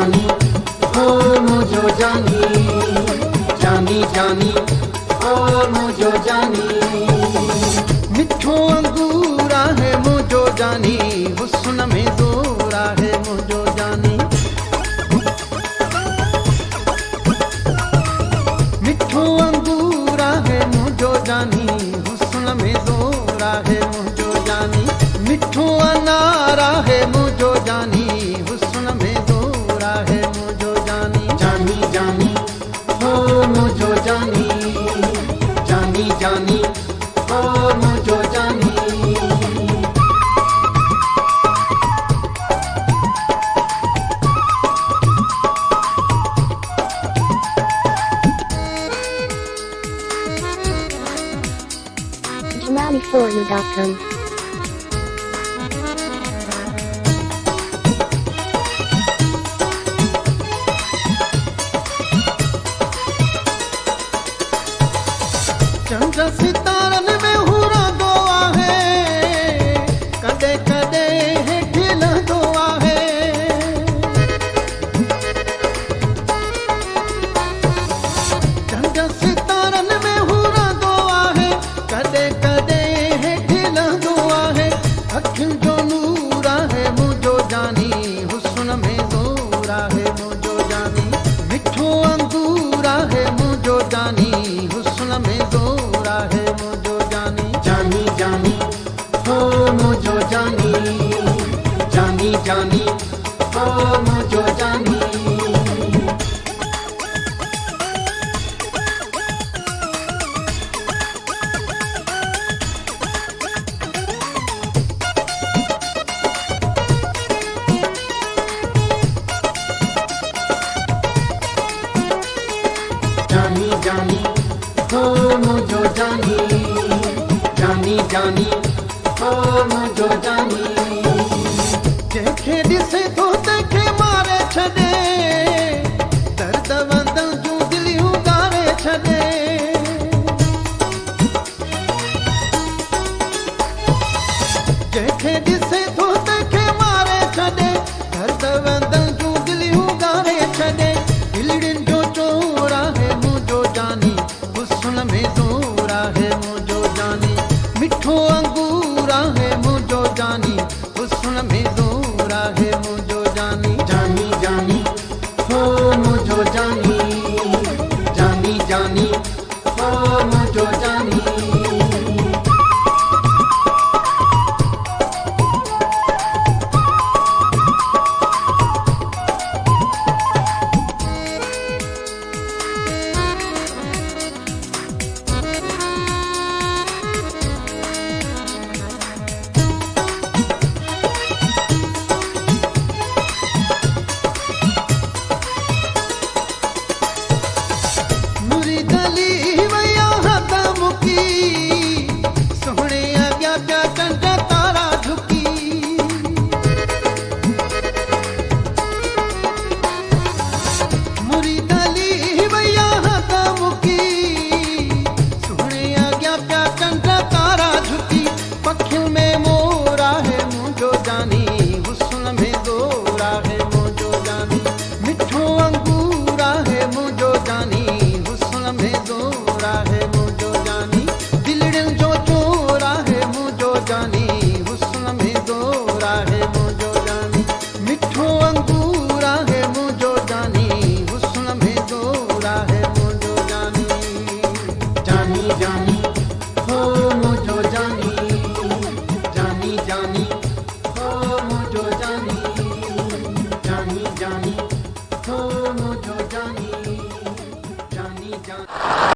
जानी हो मुझो जानी, जानी जानी हो मुझो जानी। मिठो अंगूरा है मुझो जानी, हुस्न में जोरा है मुझो जानी। मिठो अंगूरा है मुझो जानी, हुस्न में जोरा है मुझो जानी। मिठो अनारा है मुझो जानी, हुस्न में जोरा है मुझो जानी। जानी जानी हो मुझो जानी, जानी जानी हो मुझो जानी। JamaliForYou.com चंद्र सितारन में हुरा गोवा है, कदे कदे है खिला गोवा है। चंद्र सितारन में हुरा गोवा है, कदे कदे है खिला गोवा है। अखिल जो नूरा है मुझो जानी, हुस्न में जोरा है मुझो जानी। मिठो अंगूरा है मुझो जानी, हुस्न में जोरा है मुझो जानी। जानी जानी हो मुझो जानी, जानी जानी हो मुझो जानी। जानी जानी हो मुझो जानी, जानी जानी हो मुझो जानी। जंहिंखे ॾिसे थो तंहिंखे मारे छॾे, दर्द वंद जूं दिलियूं ॻारे छॾे। जंहिंखे ॾिसे थो तंहिंखे मारे छॾे, दर्द वंद जूं दिलियूं ॻारे छॾे। दिलड़ियुनि जो चोरा है मुझो जानी, हुस्न में जोरा है मुझो जानी। मिठो अंगूरा है मुझो जानी, हुस्न में जोरा है मुझो जानी। जानी जानी हो मुझो जानी, जानी जानी हो मुझो जानी। मुरी गली वया हद मुकी, सोहणे अॻियां पिया चंड तारा झुकी। मुरी गली वया हद मुकी, सोहणे अॻियां पिया चंड तारा झुकी। पखियुनि में मोरा है मुझो जानी, हुस्न में जोरा है मुझो जानी। मिठो अंगूरा है मुझो जानी, हुस्न में जोरा है मुझो जानी। दिलड़ियुनि जो चोरा है मुझो जानी, हुस्न में जोरा है मुझो जानी। मिठो अंगूरा है मुझो जानी, हुस्न में जोरा है मुझो जानी। जानी जानी हो मुझो जानी, जानी जानी